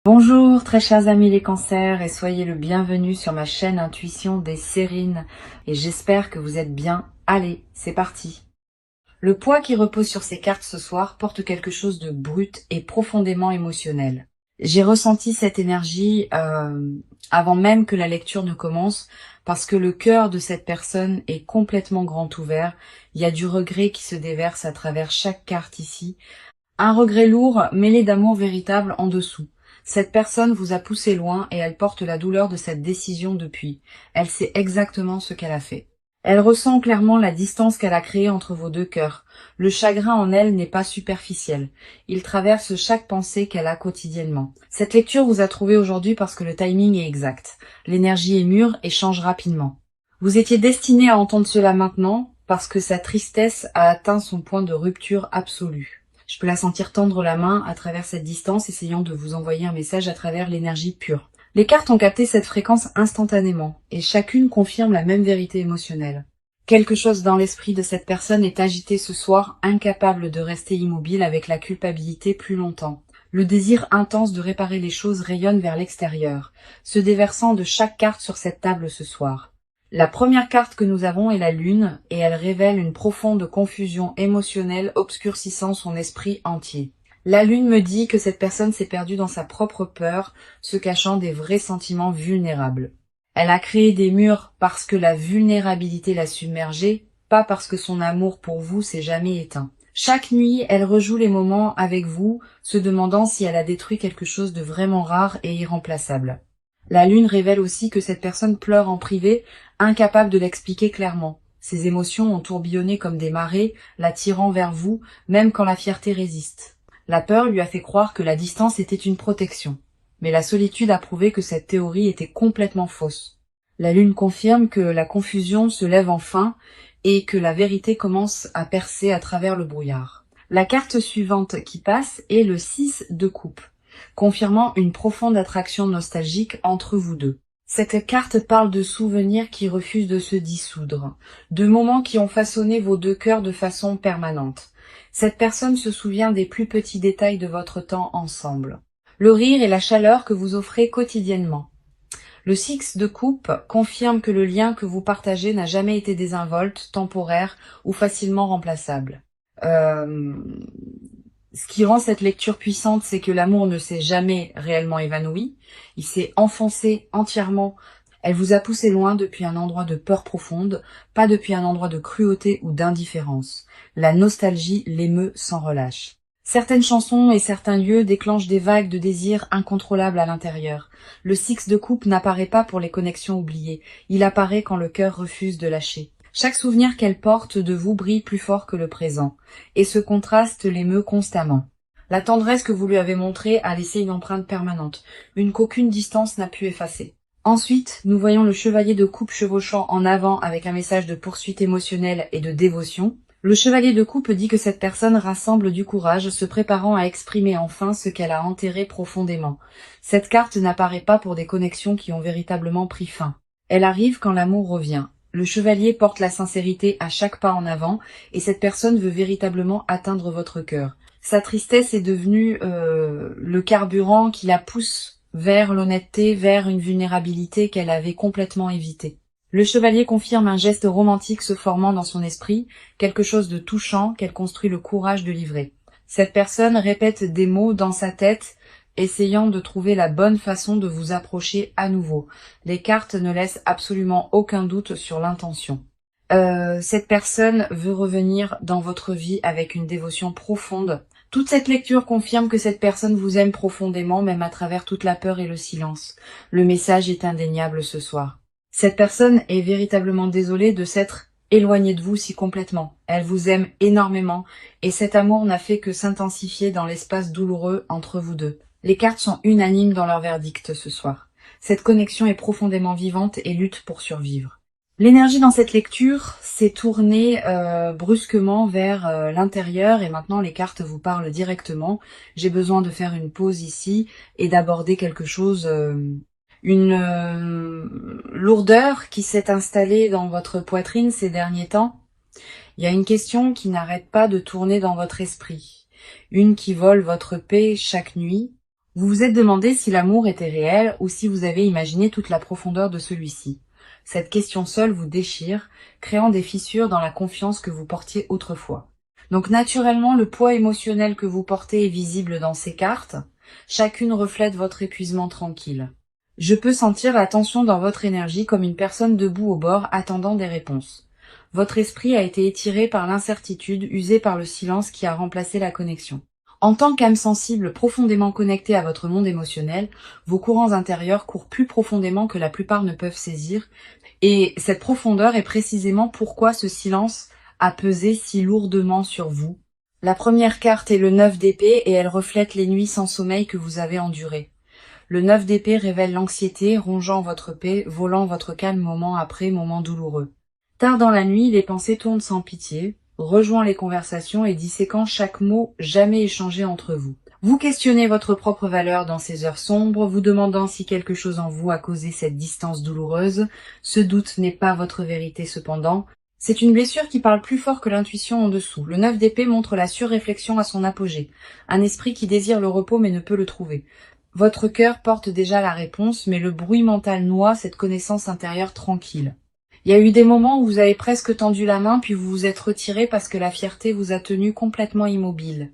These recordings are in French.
Bonjour très chers amis les cancers et soyez le bienvenu sur ma chaîne Intuition des Sérines et j'espère que vous êtes bien. Allez, c'est parti. Le poids qui repose sur ces cartes ce soir porte quelque chose de brut et profondément émotionnel. J'ai ressenti cette énergie avant même que la lecture ne commence parce que le cœur de cette personne est complètement grand ouvert. Il y a du regret qui se déverse à travers chaque carte ici. Un regret lourd mêlé d'amour véritable en dessous. Cette personne vous a poussé loin et elle porte la douleur de cette décision depuis. Elle sait exactement ce qu'elle a fait. Elle ressent clairement la distance qu'elle a créée entre vos deux cœurs. Le chagrin en elle n'est pas superficiel. Il traverse chaque pensée qu'elle a quotidiennement. Cette lecture vous a trouvé aujourd'hui parce que le timing est exact. L'énergie est mûre et change rapidement. Vous étiez destiné à entendre cela maintenant parce que sa tristesse a atteint son point de rupture absolue. Je peux la sentir tendre la main à travers cette distance, essayant de vous envoyer un message à travers l'énergie pure. Les cartes ont capté cette fréquence instantanément, et chacune confirme la même vérité émotionnelle. Quelque chose dans l'esprit de cette personne est agité ce soir, incapable de rester immobile avec la culpabilité plus longtemps. Le désir intense de réparer les choses rayonne vers l'extérieur, se déversant de chaque carte sur cette table ce soir. La première carte que nous avons est la lune, et elle révèle une profonde confusion émotionnelle obscurcissant son esprit entier. La lune me dit que cette personne s'est perdue dans sa propre peur, se cachant des vrais sentiments vulnérables. Elle a créé des murs parce que la vulnérabilité l'a submergée, pas parce que son amour pour vous s'est jamais éteint. Chaque nuit, elle rejoue les moments avec vous, se demandant si elle a détruit quelque chose de vraiment rare et irremplaçable. La lune révèle aussi que cette personne pleure en privé, incapable de l'expliquer clairement. Ses émotions ont tourbillonné comme des marées, l'attirant vers vous, même quand la fierté résiste. La peur lui a fait croire que la distance était une protection. Mais la solitude a prouvé que cette théorie était complètement fausse. La lune confirme que la confusion se lève enfin et que la vérité commence à percer à travers le brouillard. La carte suivante qui passe est le 6 de coupe, confirmant une profonde attraction nostalgique entre vous deux. Cette carte parle de souvenirs qui refusent de se dissoudre, de moments qui ont façonné vos deux cœurs de façon permanente. Cette personne se souvient des plus petits détails de votre temps ensemble, le rire et la chaleur que vous offrez quotidiennement. Le 6 de coupe confirme que le lien que vous partagez n'a jamais été désinvolte, temporaire ou facilement remplaçable. Ce qui rend cette lecture puissante, c'est que l'amour ne s'est jamais réellement évanoui. Il s'est enfoncé entièrement. Elle vous a poussé loin depuis un endroit de peur profonde, pas depuis un endroit de cruauté ou d'indifférence. La nostalgie l'émeut sans relâche. Certaines chansons et certains lieux déclenchent des vagues de désirs incontrôlables à l'intérieur. Le 6 de coupe n'apparaît pas pour les connexions oubliées. Il apparaît quand le cœur refuse de lâcher. Chaque souvenir qu'elle porte de vous brille plus fort que le présent, et ce contraste l'émeut constamment. La tendresse que vous lui avez montrée a laissé une empreinte permanente, une qu'aucune distance n'a pu effacer. Ensuite, nous voyons le chevalier de coupe chevauchant en avant avec un message de poursuite émotionnelle et de dévotion. Le chevalier de coupe dit que cette personne rassemble du courage, se préparant à exprimer enfin ce qu'elle a enterré profondément. Cette carte n'apparaît pas pour des connexions qui ont véritablement pris fin. Elle arrive quand l'amour revient. Le chevalier porte la sincérité à chaque pas en avant, et cette personne veut véritablement atteindre votre cœur. Sa tristesse est devenue le carburant qui la pousse vers l'honnêteté, vers une vulnérabilité qu'elle avait complètement évitée. Le chevalier confirme un geste romantique se formant dans son esprit, quelque chose de touchant qu'elle construit le courage de livrer. Cette personne répète des mots dans sa tête, essayant de trouver la bonne façon de vous approcher à nouveau. Les cartes ne laissent absolument aucun doute sur l'intention. Cette personne veut revenir dans votre vie avec une dévotion profonde. Toute cette lecture confirme que cette personne vous aime profondément, même à travers toute la peur et le silence. Le message est indéniable ce soir. Cette personne est véritablement désolée de s'être éloignée de vous si complètement. Elle vous aime énormément, et cet amour n'a fait que s'intensifier dans l'espace douloureux entre vous deux. Les cartes sont unanimes dans leur verdict ce soir. Cette connexion est profondément vivante et lutte pour survivre. L'énergie dans cette lecture s'est tournée brusquement vers l'intérieur et maintenant les cartes vous parlent directement. J'ai besoin de faire une pause ici et d'aborder quelque chose, une lourdeur qui s'est installée dans votre poitrine ces derniers temps. Il y a une question qui n'arrête pas de tourner dans votre esprit, une qui vole votre paix chaque nuit. Vous vous êtes demandé si l'amour était réel ou si vous avez imaginé toute la profondeur de celui-ci. Cette question seule vous déchire, créant des fissures dans la confiance que vous portiez autrefois. Donc naturellement, le poids émotionnel que vous portez est visible dans ces cartes. Chacune reflète votre épuisement tranquille. Je peux sentir la tension dans votre énergie comme une personne debout au bord attendant des réponses. Votre esprit a été étiré par l'incertitude, usé par le silence qui a remplacé la connexion. En tant qu'âme sensible profondément connectée à votre monde émotionnel, vos courants intérieurs courent plus profondément que la plupart ne peuvent saisir, et cette profondeur est précisément pourquoi ce silence a pesé si lourdement sur vous. La première carte est le 9 d'épée et elle reflète les nuits sans sommeil que vous avez endurées. Le 9 d'épée révèle l'anxiété, rongeant votre paix, volant votre calme moment après moment douloureux. Tard dans la nuit, les pensées tournent sans pitié, rejoignant les conversations et disséquant chaque mot jamais échangé entre vous. Vous questionnez votre propre valeur dans ces heures sombres, vous demandant si quelque chose en vous a causé cette distance douloureuse. Ce doute n'est pas votre vérité cependant. C'est une blessure qui parle plus fort que l'intuition en dessous. Le 9 d'épée montre la surréflexion à son apogée. Un esprit qui désire le repos mais ne peut le trouver. Votre cœur porte déjà la réponse, mais le bruit mental noie cette connaissance intérieure tranquille. Il y a eu des moments où vous avez presque tendu la main, puis vous vous êtes retiré parce que la fierté vous a tenu complètement immobile.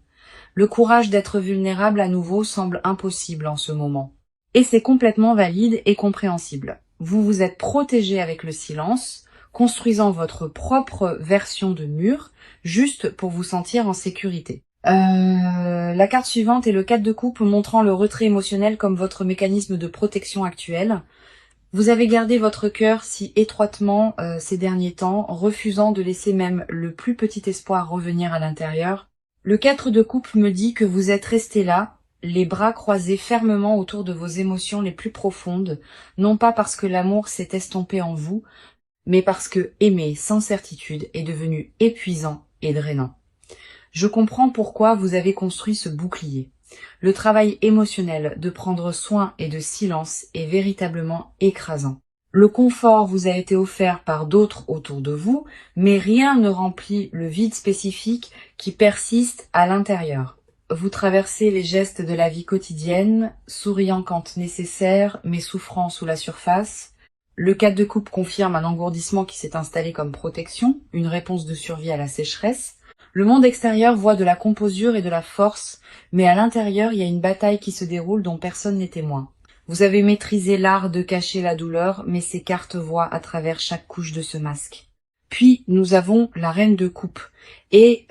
Le courage d'être vulnérable à nouveau semble impossible en ce moment. Et c'est complètement valide et compréhensible. Vous vous êtes protégé avec le silence, construisant votre propre version de mur, juste pour vous sentir en sécurité. La carte suivante est le 4 de coupe montrant le retrait émotionnel comme votre mécanisme de protection actuel. Vous avez gardé votre cœur si étroitement ces derniers temps, refusant de laisser même le plus petit espoir revenir à l'intérieur. Le 4 de coupe me dit que vous êtes resté là, les bras croisés fermement autour de vos émotions les plus profondes, non pas parce que l'amour s'est estompé en vous, mais parce que aimer sans certitude est devenu épuisant et drainant. Je comprends pourquoi vous avez construit ce bouclier. Le travail émotionnel de prendre soin et de silence est véritablement écrasant. Le confort vous a été offert par d'autres autour de vous, mais rien ne remplit le vide spécifique qui persiste à l'intérieur. Vous traversez les gestes de la vie quotidienne, souriant quand nécessaire, mais souffrant sous la surface. Le 4 de coupe confirme un engourdissement qui s'est installé comme protection, une réponse de survie à la sécheresse. Le monde extérieur voit de la composure et de la force, mais à l'intérieur, il y a une bataille qui se déroule dont personne n'est témoin. Vous avez maîtrisé l'art de cacher la douleur, mais ces cartes voient à travers chaque couche de ce masque. Puis, nous avons la reine de coupe. Et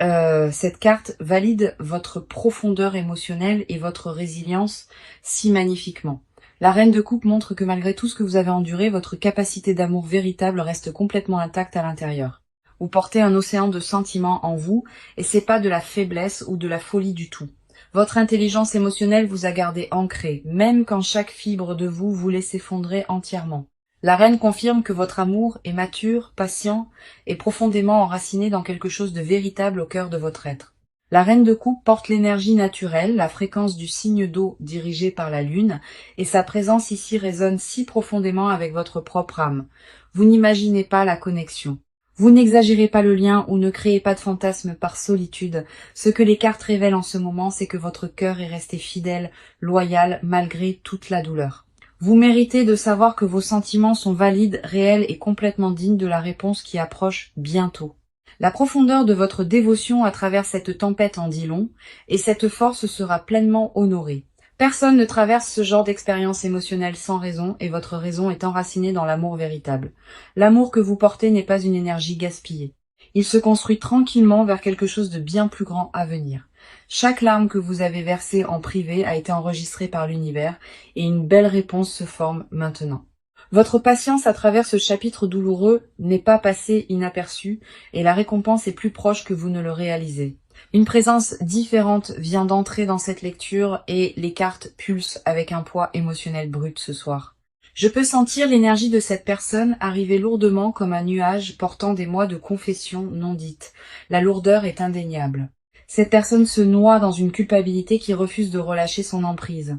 cette carte valide votre profondeur émotionnelle et votre résilience si magnifiquement. La reine de coupe montre que malgré tout ce que vous avez enduré, votre capacité d'amour véritable reste complètement intacte à l'intérieur. Vous portez un océan de sentiments en vous, et c'est pas de la faiblesse ou de la folie du tout. Votre intelligence émotionnelle vous a gardé ancré, même quand chaque fibre de vous voulait s'effondrer entièrement. La reine confirme que votre amour est mature, patient et profondément enraciné dans quelque chose de véritable au cœur de votre être. La reine de coupe porte l'énergie naturelle, la fréquence du signe d'eau dirigé par la lune, et sa présence ici résonne si profondément avec votre propre âme. Vous n'imaginez pas la connexion. Vous n'exagérez pas le lien ou ne créez pas de fantasme par solitude. Ce que les cartes révèlent en ce moment, c'est que votre cœur est resté fidèle, loyal, malgré toute la douleur. Vous méritez de savoir que vos sentiments sont valides, réels et complètement dignes de la réponse qui approche bientôt. La profondeur de votre dévotion à travers cette tempête en dit long, et cette force sera pleinement honorée. Personne ne traverse ce genre d'expérience émotionnelle sans raison, et votre raison est enracinée dans l'amour véritable. L'amour que vous portez n'est pas une énergie gaspillée. Il se construit tranquillement vers quelque chose de bien plus grand à venir. Chaque larme que vous avez versée en privé a été enregistrée par l'univers, et une belle réponse se forme maintenant. Votre patience à travers ce chapitre douloureux n'est pas passée inaperçue, et la récompense est plus proche que vous ne le réalisez. Une présence différente vient d'entrer dans cette lecture et les cartes pulsent avec un poids émotionnel brut ce soir. Je peux sentir l'énergie de cette personne arriver lourdement comme un nuage portant des mois de confession non dite. La lourdeur est indéniable. Cette personne se noie dans une culpabilité qui refuse de relâcher son emprise.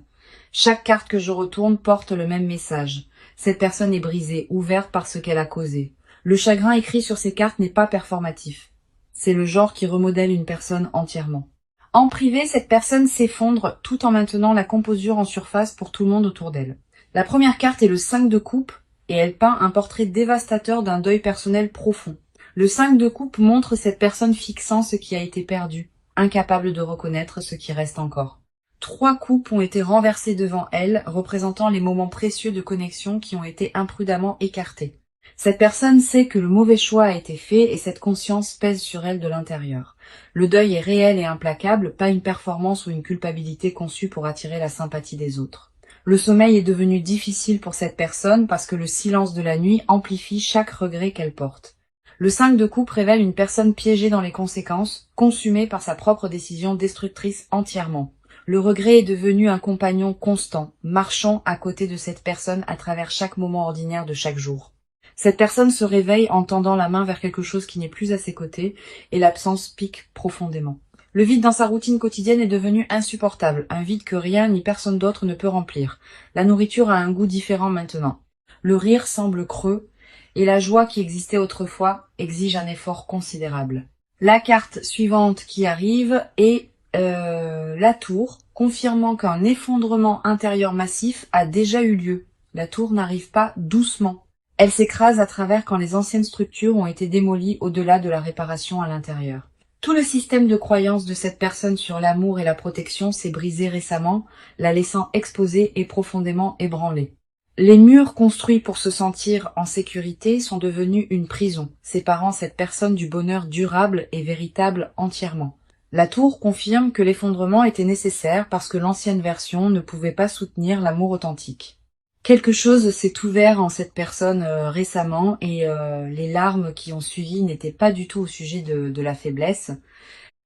Chaque carte que je retourne porte le même message. Cette personne est brisée, ouverte par ce qu'elle a causé. Le chagrin écrit sur ces cartes n'est pas performatif. C'est le genre qui remodèle une personne entièrement. En privé, cette personne s'effondre tout en maintenant la composure en surface pour tout le monde autour d'elle. La première carte est le 5 de coupe et elle peint un portrait dévastateur d'un deuil personnel profond. Le 5 de coupe montre cette personne fixant ce qui a été perdu, incapable de reconnaître ce qui reste encore. 3 coupes ont été renversées devant elle, représentant les moments précieux de connexion qui ont été imprudemment écartés. Cette personne sait que le mauvais choix a été fait et cette conscience pèse sur elle de l'intérieur. Le deuil est réel et implacable, pas une performance ou une culpabilité conçue pour attirer la sympathie des autres. Le sommeil est devenu difficile pour cette personne parce que le silence de la nuit amplifie chaque regret qu'elle porte. Le 5 de coupe révèle une personne piégée dans les conséquences, consumée par sa propre décision destructrice entièrement. Le regret est devenu un compagnon constant, marchant à côté de cette personne à travers chaque moment ordinaire de chaque jour. Cette personne se réveille en tendant la main vers quelque chose qui n'est plus à ses côtés, et l'absence pique profondément. Le vide dans sa routine quotidienne est devenu insupportable, un vide que rien ni personne d'autre ne peut remplir. La nourriture a un goût différent maintenant. Le rire semble creux, et la joie qui existait autrefois exige un effort considérable. La carte suivante qui arrive est la tour, confirmant qu'un effondrement intérieur massif a déjà eu lieu. La tour n'arrive pas doucement. Elle s'écrase à travers quand les anciennes structures ont été démolies au-delà de la réparation à l'intérieur. Tout le système de croyance de cette personne sur l'amour et la protection s'est brisé récemment, la laissant exposée et profondément ébranlée. Les murs construits pour se sentir en sécurité sont devenus une prison, séparant cette personne du bonheur durable et véritable entièrement. La tour confirme que l'effondrement était nécessaire parce que l'ancienne version ne pouvait pas soutenir l'amour authentique. Quelque chose s'est ouvert en cette personne récemment et les larmes qui ont suivi n'étaient pas du tout au sujet de la faiblesse.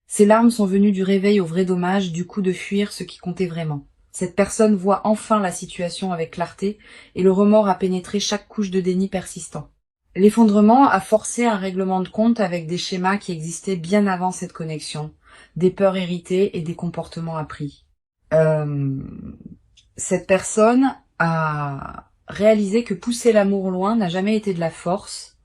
Ces larmes sont venues du réveil au vrai dommage, du coup de fuir ce qui comptait vraiment. Cette personne voit enfin la situation avec clarté et le remords a pénétré chaque couche de déni persistant. L'effondrement a forcé un règlement de compte avec des schémas qui existaient bien avant cette connexion, des peurs héritées et des comportements appris. Cette personne a réalisé que pousser l'amour loin n'a jamais été de la force,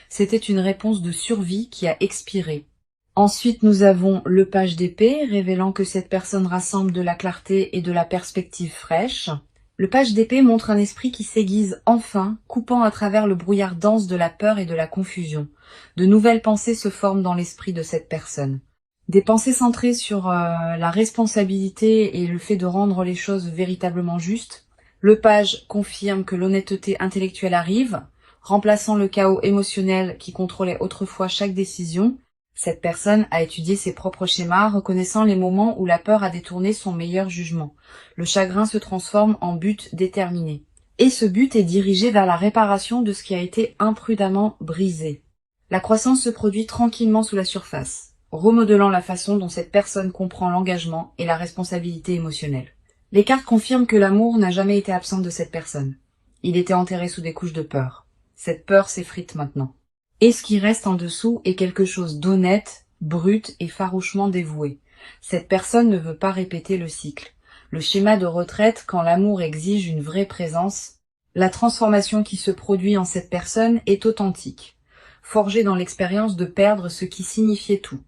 c'était une réponse de survie qui a expiré. Ensuite, nous avons le page d'épée, révélant que cette personne rassemble de la clarté et de la perspective fraîche. Le page d'épée montre un esprit qui s'aiguise enfin, coupant à travers le brouillard dense de la peur et de la confusion. De nouvelles pensées se forment dans l'esprit de cette personne. Des pensées centrées sur la responsabilité et le fait de rendre les choses véritablement justes. Le page confirme que l'honnêteté intellectuelle arrive, remplaçant le chaos émotionnel qui contrôlait autrefois chaque décision. Cette personne a étudié ses propres schémas, reconnaissant les moments où la peur a détourné son meilleur jugement. Le chagrin se transforme en but déterminé. Et ce but est dirigé vers la réparation de ce qui a été imprudemment brisé. La croissance se produit tranquillement sous la surface, remodelant la façon dont cette personne comprend l'engagement et la responsabilité émotionnelle. Les cartes confirment que l'amour n'a jamais été absent de cette personne. Il était enterré sous des couches de peur. Cette peur s'effrite maintenant. Et ce qui reste en dessous est quelque chose d'honnête, brut et farouchement dévoué. Cette personne ne veut pas répéter le cycle. Le schéma de retraite quand l'amour exige une vraie présence. La transformation qui se produit en cette personne est authentique, forgée dans l'expérience de perdre ce qui signifiait tout.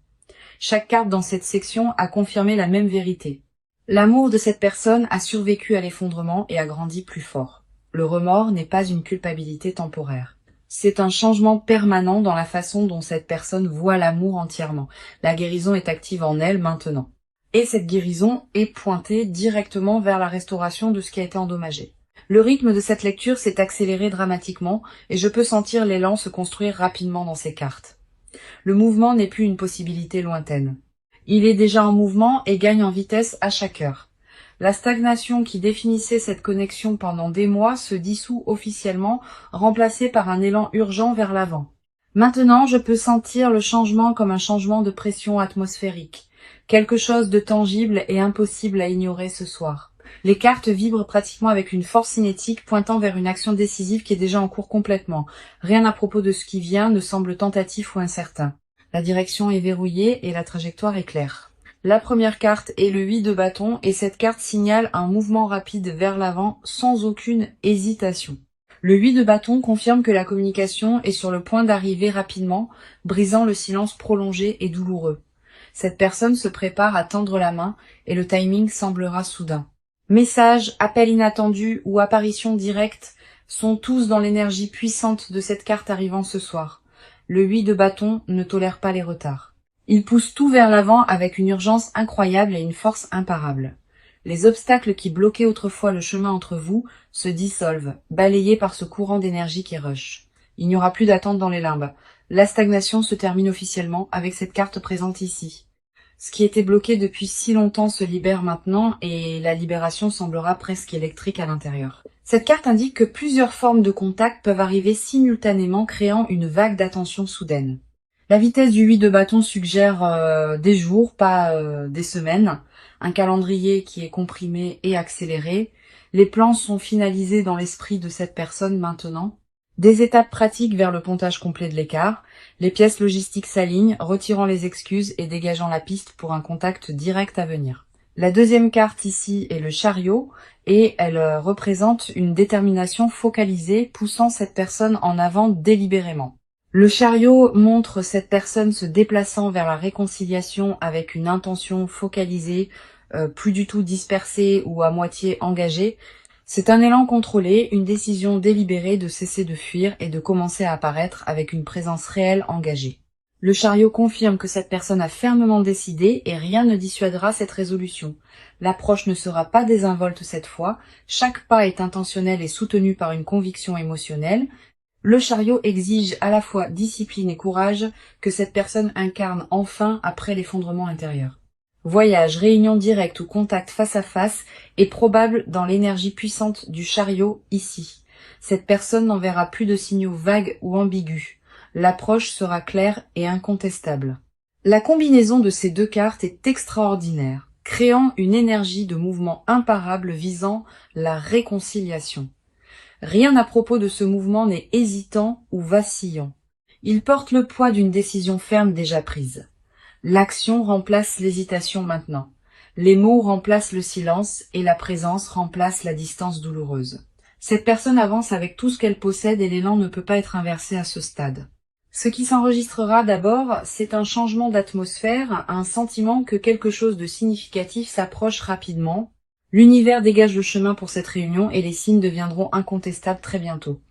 Chaque carte dans cette section a confirmé la même vérité. L'amour de cette personne a survécu à l'effondrement et a grandi plus fort. Le remords n'est pas une culpabilité temporaire. C'est un changement permanent dans la façon dont cette personne voit l'amour entièrement. La guérison est active en elle maintenant. Et cette guérison est pointée directement vers la restauration de ce qui a été endommagé. Le rythme de cette lecture s'est accéléré dramatiquement et je peux sentir l'élan se construire rapidement dans ces cartes. Le mouvement n'est plus une possibilité lointaine. Il est déjà en mouvement et gagne en vitesse à chaque heure. La stagnation qui définissait cette connexion pendant des mois se dissout officiellement, remplacée par un élan urgent vers l'avant. Maintenant, je peux sentir le changement comme un changement de pression atmosphérique, quelque chose de tangible et impossible à ignorer ce soir. Les cartes vibrent pratiquement avec une force cinétique pointant vers une action décisive qui est déjà en cours complètement. Rien à propos de ce qui vient ne semble tentatif ou incertain. La direction est verrouillée et la trajectoire est claire. La première carte est le 8 de bâton et cette carte signale un mouvement rapide vers l'avant sans aucune hésitation. Le 8 de bâton confirme que la communication est sur le point d'arriver rapidement, brisant le silence prolongé et douloureux. Cette personne se prépare à tendre la main et le timing semblera soudain. Messages, appels inattendus ou apparitions directes sont tous dans l'énergie puissante de cette carte arrivant ce soir. Le 8 de bâton ne tolère pas les retards. Il pousse tout vers l'avant avec une urgence incroyable et une force imparable. Les obstacles qui bloquaient autrefois le chemin entre vous se dissolvent, balayés par ce courant d'énergie qui rush. Il n'y aura plus d'attente dans les limbes. La stagnation se termine officiellement avec cette carte présente ici. Ce qui était bloqué depuis si longtemps se libère maintenant et la libération semblera presque électrique à l'intérieur. Cette carte indique que plusieurs formes de contact peuvent arriver simultanément, créant une vague d'attention soudaine. La vitesse du 8 de bâton suggère des jours, pas des semaines. Un calendrier qui est comprimé et accéléré. Les plans sont finalisés dans l'esprit de cette personne maintenant. Des étapes pratiques vers le pontage complet de l'écart. Les pièces logistiques s'alignent, retirant les excuses et dégageant la piste pour un contact direct à venir. La deuxième carte ici est le chariot et elle représente une détermination focalisée poussant cette personne en avant délibérément. Le chariot montre cette personne se déplaçant vers la réconciliation avec une intention focalisée, plus du tout dispersée ou à moitié engagée. C'est un élan contrôlé, une décision délibérée de cesser de fuir et de commencer à apparaître avec une présence réelle engagée. Le chariot confirme que cette personne a fermement décidé et rien ne dissuadera cette résolution. L'approche ne sera pas désinvolte cette fois, chaque pas est intentionnel et soutenu par une conviction émotionnelle. Le chariot exige à la fois discipline et courage que cette personne incarne enfin après l'effondrement intérieur. Voyage, réunion directe ou contact face à face est probable dans l'énergie puissante du chariot ici. Cette personne n'enverra plus de signaux vagues ou ambigus. L'approche sera claire et incontestable. La combinaison de ces deux cartes est extraordinaire, créant une énergie de mouvement imparable visant la réconciliation. Rien à propos de ce mouvement n'est hésitant ou vacillant. Il porte le poids d'une décision ferme déjà prise. L'action remplace l'hésitation maintenant. Les mots remplacent le silence et la présence remplace la distance douloureuse. Cette personne avance avec tout ce qu'elle possède et l'élan ne peut pas être inversé à ce stade. Ce qui s'enregistrera d'abord, c'est un changement d'atmosphère, un sentiment que quelque chose de significatif s'approche rapidement. L'univers dégage le chemin pour cette réunion et les signes deviendront incontestables très bientôt.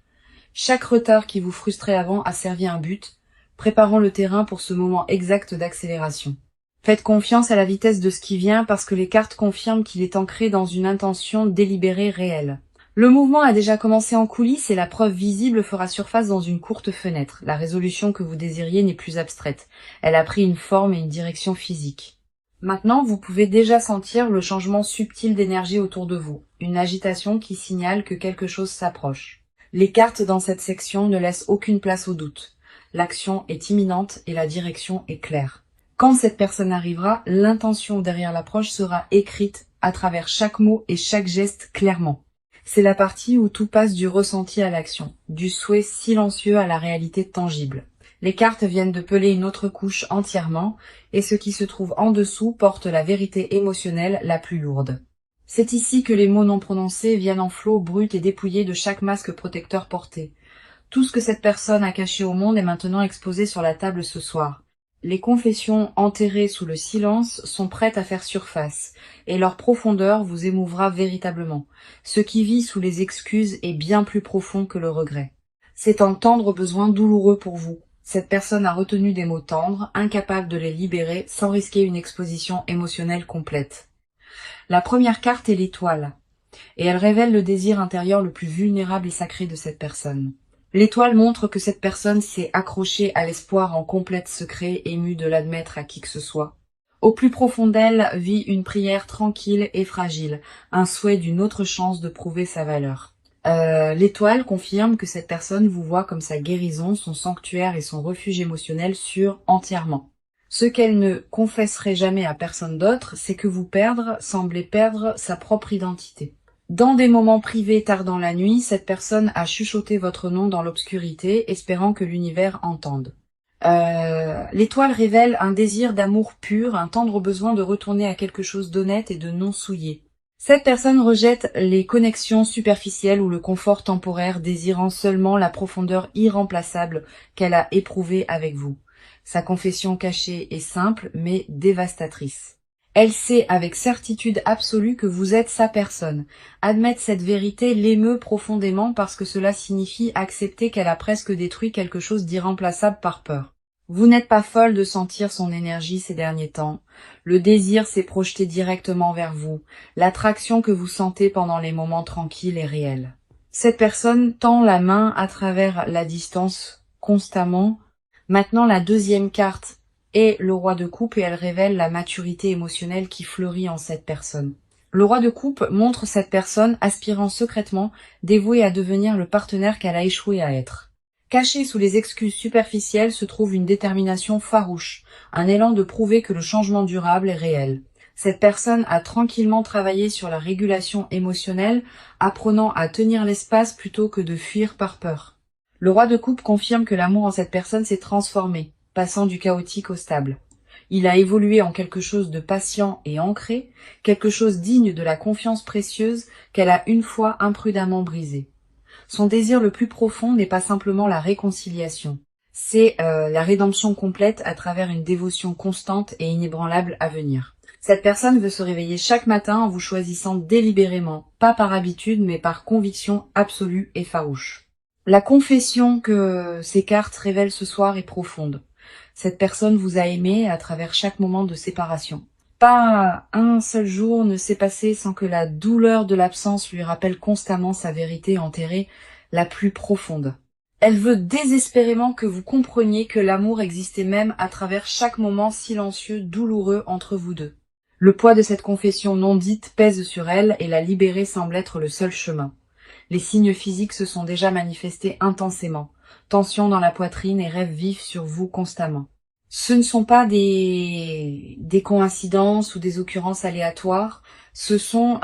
Chaque retard qui vous frustrait avant a servi un but, préparant le terrain pour ce moment exact d'accélération. Faites confiance à la vitesse de ce qui vient parce que les cartes confirment qu'il est ancré dans une intention délibérée réelle. Le mouvement a déjà commencé en coulisses et la preuve visible fera surface dans une courte fenêtre. La résolution que vous désiriez n'est plus abstraite. Elle a pris une forme et une direction physique. Maintenant, vous pouvez déjà sentir le changement subtil d'énergie autour de vous, une agitation qui signale que quelque chose s'approche. Les cartes dans cette section ne laissent aucune place au doute. L'action est imminente et la direction est claire. Quand cette personne arrivera, l'intention derrière l'approche sera écrite à travers chaque mot et chaque geste clairement. C'est la partie où tout passe du ressenti à l'action, du souhait silencieux à la réalité tangible. Les cartes viennent de peler une autre couche entièrement, et ce qui se trouve en dessous porte la vérité émotionnelle la plus lourde. C'est ici que les mots non prononcés viennent en flot brut et dépouillés de chaque masque protecteur porté. Tout ce que cette personne a caché au monde est maintenant exposé sur la table ce soir. Les confessions enterrées sous le silence sont prêtes à faire surface, et leur profondeur vous émouvra véritablement. Ce qui vit sous les excuses est bien plus profond que le regret. C'est un tendre besoin douloureux pour vous. Cette personne a retenu des mots tendres, incapable de les libérer sans risquer une exposition émotionnelle complète. La première carte est l'étoile, et elle révèle le désir intérieur le plus vulnérable et sacré de cette personne. L'étoile montre que cette personne s'est accrochée à l'espoir en complète secret, émue de l'admettre à qui que ce soit. Au plus profond d'elle vit une prière tranquille et fragile, un souhait d'une autre chance de prouver sa valeur. L'étoile confirme que cette personne vous voit comme sa guérison, son sanctuaire et son refuge émotionnel sûr entièrement. Ce qu'elle ne confesserait jamais à personne d'autre, c'est que vous semblez perdre sa propre identité. Dans des moments privés tard dans la nuit, cette personne a chuchoté votre nom dans l'obscurité, espérant que l'univers entende. L'étoile révèle un désir d'amour pur, un tendre besoin de retourner à quelque chose d'honnête et de non souillé. Cette personne rejette les connexions superficielles ou le confort temporaire, désirant seulement la profondeur irremplaçable qu'elle a éprouvée avec vous. Sa confession cachée est simple mais dévastatrice. Elle sait avec certitude absolue que vous êtes sa personne. Admettre cette vérité l'émeut profondément parce que cela signifie accepter qu'elle a presque détruit quelque chose d'irremplaçable par peur. Vous n'êtes pas folle de sentir son énergie ces derniers temps. Le désir s'est projeté directement vers vous. L'attraction que vous sentez pendant les moments tranquilles est réelle. Cette personne tend la main à travers la distance constamment. Maintenant, la deuxième carte est le roi de coupe et elle révèle la maturité émotionnelle qui fleurit en cette personne. Le roi de coupe montre cette personne aspirant secrètement, dévouée à devenir le partenaire qu'elle a échoué à être. Cachée sous les excuses superficielles se trouve une détermination farouche, un élan de prouver que le changement durable est réel. Cette personne a tranquillement travaillé sur la régulation émotionnelle, apprenant à tenir l'espace plutôt que de fuir par peur. Le roi de coupe confirme que l'amour en cette personne s'est transformé, passant du chaotique au stable. Il a évolué en quelque chose de patient et ancré, quelque chose digne de la confiance précieuse qu'elle a une fois imprudemment brisée. Son désir le plus profond n'est pas simplement la réconciliation, c'est la rédemption complète à travers une dévotion constante et inébranlable à venir. Cette personne veut se réveiller chaque matin en vous choisissant délibérément, pas par habitude mais par conviction absolue et farouche. La confession que ces cartes révèlent ce soir est profonde. Cette personne vous a aimé à travers chaque moment de séparation. Pas un seul jour ne s'est passé sans que la douleur de l'absence lui rappelle constamment sa vérité enterrée la plus profonde. Elle veut désespérément que vous compreniez que l'amour existait même à travers chaque moment silencieux, douloureux entre vous deux. Le poids de cette confession non dite pèse sur elle et la libérer semble être le seul chemin. Les signes physiques se sont déjà manifestés intensément. Tension dans la poitrine et rêves vifs sur vous constamment. Ce ne sont pas des coïncidences ou des occurrences aléatoires, ce sont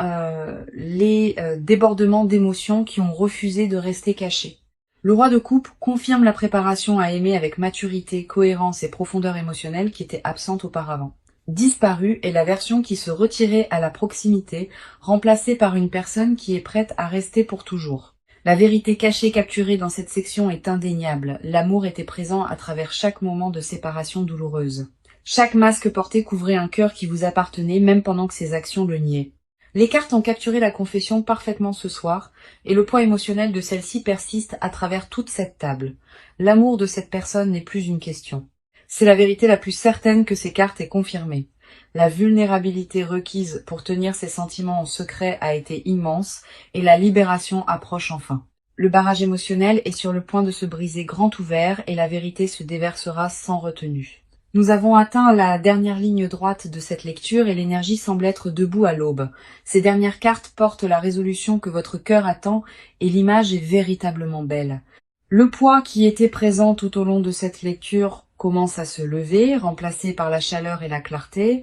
les débordements d'émotions qui ont refusé de rester cachés. Le roi de coupe confirme la préparation à aimer avec maturité, cohérence et profondeur émotionnelle qui était absente auparavant. Disparue est la version qui se retirait à la proximité, remplacée par une personne qui est prête à rester pour toujours. La vérité cachée capturée dans cette section est indéniable. L'amour était présent à travers chaque moment de séparation douloureuse. Chaque masque porté couvrait un cœur qui vous appartenait, même pendant que ses actions le niaient. Les cartes ont capturé la confession parfaitement ce soir, et le poids émotionnel de celle-ci persiste à travers toute cette table. L'amour de cette personne n'est plus une question. C'est la vérité la plus certaine que ces cartes aient confirmée. La vulnérabilité requise pour tenir ses sentiments en secret a été immense et la libération approche enfin. Le barrage émotionnel est sur le point de se briser grand ouvert et la vérité se déversera sans retenue. Nous avons atteint la dernière ligne droite de cette lecture et l'énergie semble être debout à l'aube. Ces dernières cartes portent la résolution que votre cœur attend et l'image est véritablement belle. Le poids qui était présent tout au long de cette lecture commence à se lever, remplacé par la chaleur et la clarté.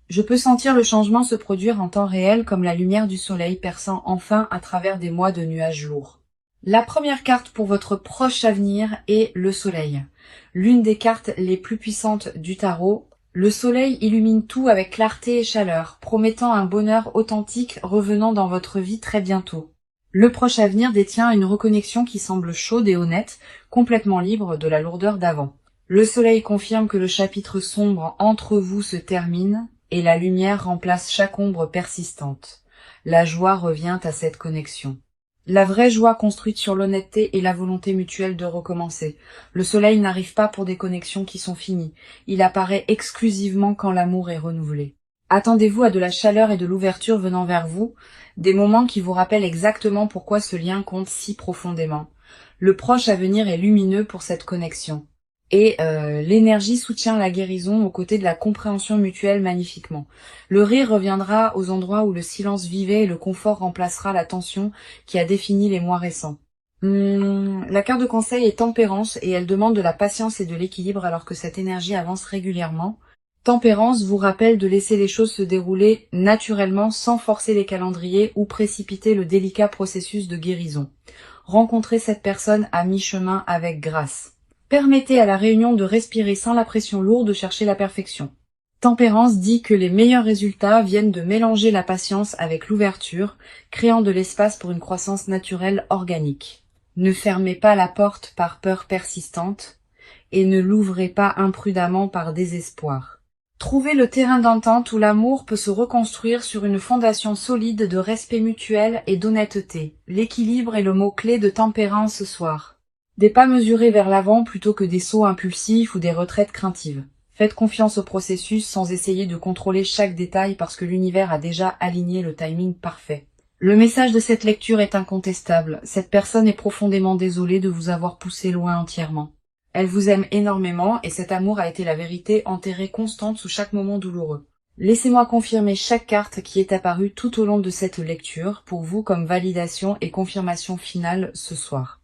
Je peux sentir le changement se produire en temps réel comme la lumière du soleil perçant enfin à travers des mois de nuages lourds. La première carte pour votre proche avenir est le soleil. L'une des cartes les plus puissantes du tarot. Le soleil illumine tout avec clarté et chaleur, promettant un bonheur authentique revenant dans votre vie très bientôt. Le proche avenir détient une reconnexion qui semble chaude et honnête, complètement libre de la lourdeur d'avant. Le soleil confirme que le chapitre sombre entre vous se termine et la lumière remplace chaque ombre persistante. La joie revient à cette connexion. La vraie joie construite sur l'honnêteté et la volonté mutuelle de recommencer. Le soleil n'arrive pas pour des connexions qui sont finies. Il apparaît exclusivement quand l'amour est renouvelé. Attendez-vous à de la chaleur et de l'ouverture venant vers vous, des moments qui vous rappellent exactement pourquoi ce lien compte si profondément. Le proche à venir est lumineux pour cette connexion. Et l'énergie soutient la guérison aux côtés de la compréhension mutuelle magnifiquement. Le rire reviendra aux endroits où le silence vivait et le confort remplacera la tension qui a défini les mois récents. La carte de conseil est tempérance et elle demande de la patience et de l'équilibre alors que cette énergie avance régulièrement. Tempérance vous rappelle de laisser les choses se dérouler naturellement sans forcer les calendriers ou précipiter le délicat processus de guérison. Rencontrez cette personne à mi-chemin avec grâce. Permettez à la réunion de respirer sans la pression lourde de chercher la perfection. Tempérance dit que les meilleurs résultats viennent de mélanger la patience avec l'ouverture, créant de l'espace pour une croissance naturelle organique. Ne fermez pas la porte par peur persistante et ne l'ouvrez pas imprudemment par désespoir. Trouvez le terrain d'entente où l'amour peut se reconstruire sur une fondation solide de respect mutuel et d'honnêteté. L'équilibre est le mot-clé de tempérance ce soir. Des pas mesurés vers l'avant plutôt que des sauts impulsifs ou des retraites craintives. Faites confiance au processus sans essayer de contrôler chaque détail parce que l'univers a déjà aligné le timing parfait. Le message de cette lecture est incontestable. Cette personne est profondément désolée de vous avoir poussé loin entièrement. Elle vous aime énormément et cet amour a été la vérité enterrée constante sous chaque moment douloureux. Laissez-moi confirmer chaque carte qui est apparue tout au long de cette lecture pour vous comme validation et confirmation finale ce soir.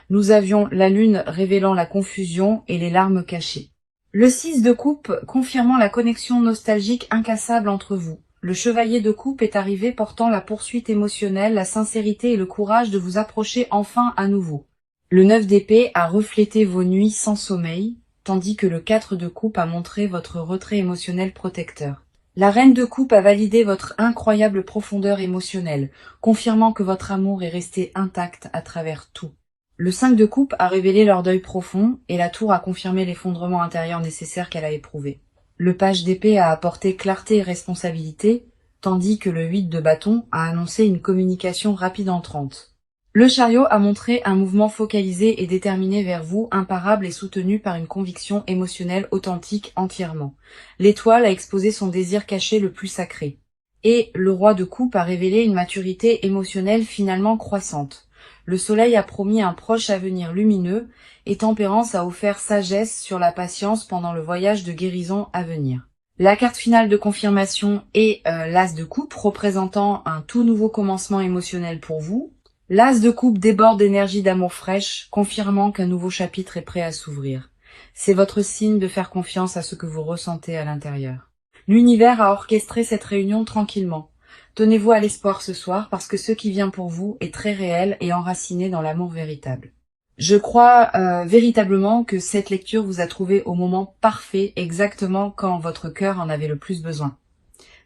Nous avions la lune révélant la confusion et les larmes cachées. Le 6 de coupe confirmant la connexion nostalgique incassable entre vous. Le chevalier de coupe est arrivé portant la poursuite émotionnelle, la sincérité et le courage de vous approcher enfin à nouveau. Le 9 d'épée a reflété vos nuits sans sommeil, tandis que le 4 de coupe a montré votre retrait émotionnel protecteur. La reine de coupe a validé votre incroyable profondeur émotionnelle, confirmant que votre amour est resté intact à travers tout. Le 5 de coupe a révélé leur deuil profond et la tour a confirmé l'effondrement intérieur nécessaire qu'elle a éprouvé. Le page d'épée a apporté clarté et responsabilité, tandis que le 8 de bâton a annoncé une communication rapide entrante. Le chariot a montré un mouvement focalisé et déterminé vers vous, imparable et soutenu par une conviction émotionnelle authentique entièrement. L'étoile a exposé son désir caché le plus sacré. Et le roi de coupe a révélé une maturité émotionnelle finalement croissante. Le soleil a promis un proche avenir lumineux et Tempérance a offert sagesse sur la patience pendant le voyage de guérison à venir. La carte finale de confirmation est l'As de coupe représentant un tout nouveau commencement émotionnel pour vous. L'As de coupe déborde d'énergie d'amour fraîche, confirmant qu'un nouveau chapitre est prêt à s'ouvrir. C'est votre signe de faire confiance à ce que vous ressentez à l'intérieur. L'univers a orchestré cette réunion tranquillement. Tenez-vous à l'espoir ce soir parce que ce qui vient pour vous est très réel et enraciné dans l'amour véritable. Je crois véritablement que cette lecture vous a trouvé au moment parfait, exactement quand votre cœur en avait le plus besoin.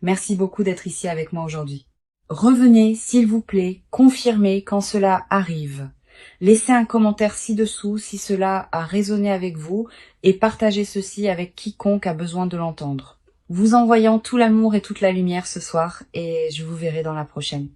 Merci beaucoup d'être ici avec moi aujourd'hui. Revenez, s'il vous plaît, confirmez quand cela arrive. Laissez un commentaire ci-dessous si cela a résonné avec vous et partagez ceci avec quiconque a besoin de l'entendre. Vous envoyant tout l'amour et toute la lumière ce soir et je vous verrai dans la prochaine.